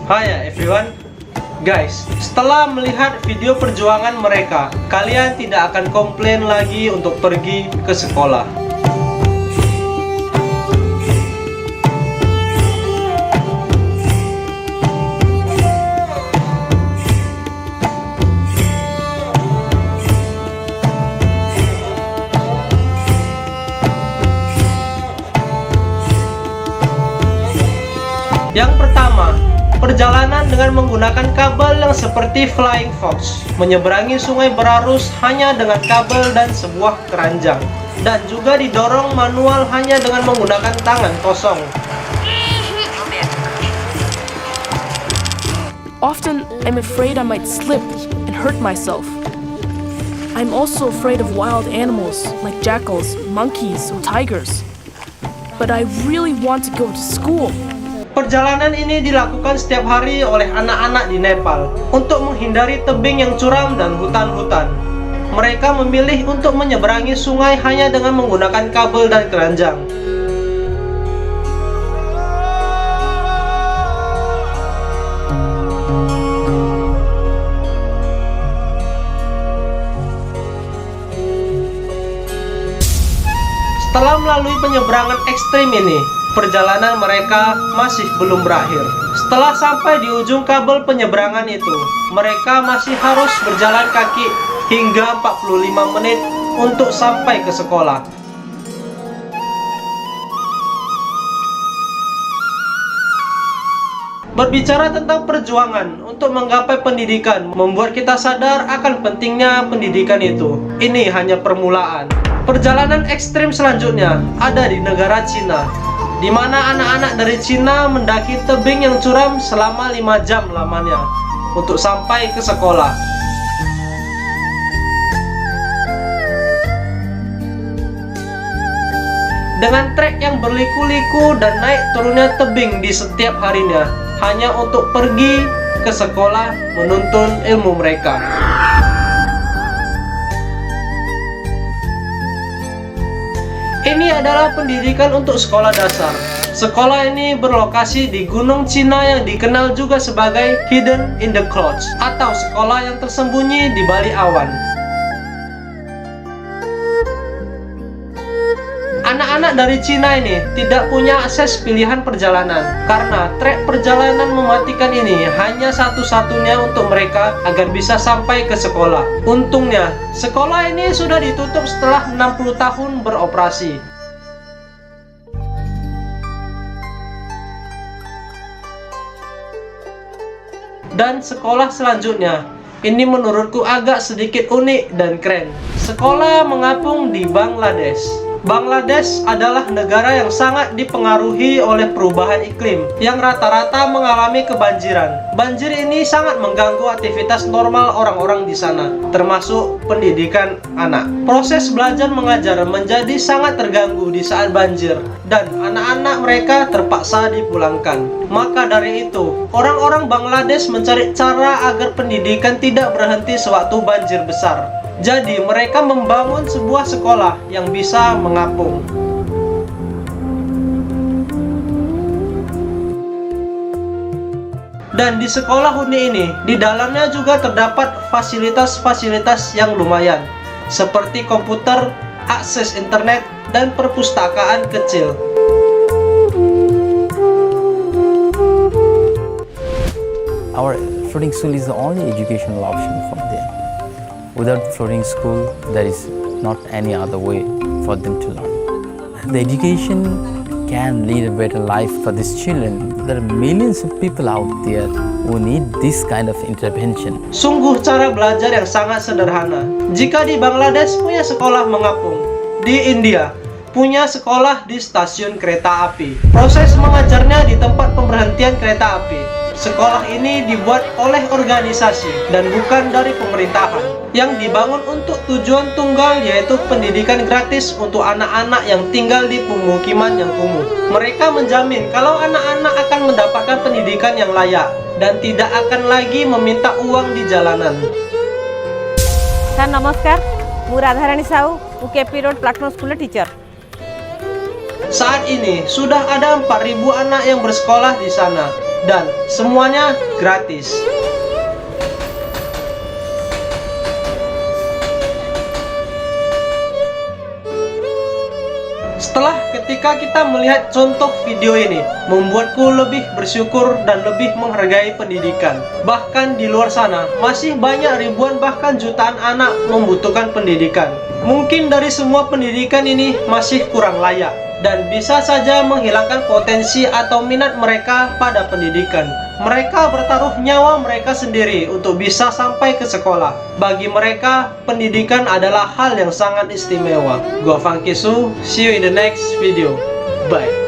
Hai everyone. Guys, setelah melihat video perjuangan mereka, kalian tidak akan komplain lagi untuk pergi ke sekolah. Yang pertama, perjalanan dengan menggunakan kabel yang seperti Flying Fox, menyeberangi sungai berarus hanya dengan kabel dan sebuah keranjang, dan juga didorong manual hanya dengan menggunakan tangan kosong. Often, I'm afraid I might slip and hurt myself. I'm also afraid of wild animals like jackals, monkeys, or tigers. But I really want to go to school. Perjalanan ini dilakukan setiap hari oleh anak-anak di Nepal untuk menghindari tebing yang curam dan hutan-hutan. Mereka memilih untuk menyeberangi sungai hanya dengan menggunakan kabel dan keranjang. Setelah melalui penyeberangan ekstrim ini, perjalanan mereka masih belum berakhir. Setelah sampai di ujung kabel penyeberangan itu, mereka masih harus berjalan kaki hingga 45 menit untuk sampai ke sekolah. Berbicara tentang perjuangan untuk menggapai pendidikan membuat kita sadar akan pentingnya pendidikan itu. Ini hanya permulaan. Perjalanan ekstrim selanjutnya ada di negara Cina, di mana anak-anak dari Cina mendaki tebing yang curam selama 5 jam lamanya untuk sampai ke sekolah. Dengan trek yang berliku-liku dan naik turunnya tebing di setiap harinya, hanya untuk pergi ke sekolah menuntun ilmu mereka. Ini adalah pendidikan untuk sekolah dasar. Sekolah ini berlokasi di Gunung Cina yang dikenal juga sebagai Hidden in the Clouds, atau sekolah yang tersembunyi di balik awan. Anak-anak dari Cina ini tidak punya akses pilihan perjalanan, karena trek perjalanan mematikan ini hanya satu-satunya untuk mereka agar bisa sampai ke sekolah. Untungnya, sekolah ini sudah ditutup setelah 60 tahun beroperasi. Dan sekolah selanjutnya, ini menurutku agak sedikit unik dan keren. Sekolah mengapung di Bangladesh. Bangladesh adalah negara yang sangat dipengaruhi oleh perubahan iklim yang rata-rata mengalami kebanjiran. Banjir ini sangat mengganggu aktivitas normal orang-orang di sana, termasuk pendidikan anak. Proses belajar mengajar menjadi sangat terganggu di saat banjir, dan anak-anak mereka terpaksa dipulangkan. Maka dari itu, orang-orang Bangladesh mencari cara agar pendidikan tidak berhenti sewaktu banjir besar. Jadi mereka membangun sebuah sekolah yang bisa mengapung. Dan di sekolah unik ini, di dalamnya juga terdapat fasilitas-fasilitas yang lumayan, seperti komputer, akses internet, dan perpustakaan kecil. Our floating school is the only educational option for them. Without floating school, there is not any other way for them to learn. The education can lead a better life for these children. There are millions of people out there who need this kind of intervention. Sungguh cara belajar yang sangat sederhana. Jika di Bangladesh punya sekolah mengapung, di India punya sekolah di stasiun kereta api. Proses mengajarnya di tempat pemberhentian kereta api. Sekolah ini dibuat oleh organisasi dan bukan dari pemerintahan, yang dibangun untuk tujuan tunggal, yaitu pendidikan gratis untuk anak-anak yang tinggal di pemukiman yang kumuh. Mereka menjamin kalau anak-anak akan mendapatkan pendidikan yang layak dan tidak akan lagi meminta uang di jalanan. Sir, namaskar. Mu Radharani Sahu, KP Road Platform School teacher. Saat ini sudah ada 4.000 anak yang bersekolah di sana dan semuanya gratis. Setelah ketika kita melihat contoh video ini, membuatku lebih bersyukur dan lebih menghargai pendidikan. Bahkan di luar sana, masih banyak ribuan bahkan jutaan anak membutuhkan pendidikan. Mungkin dari semua pendidikan ini masih kurang layak, dan bisa saja menghilangkan potensi atau minat mereka pada pendidikan. Mereka bertaruh nyawa mereka sendiri untuk bisa sampai ke sekolah. Bagi mereka, pendidikan adalah hal yang sangat istimewa. Gua Fangkisu, see you in the next video. Bye.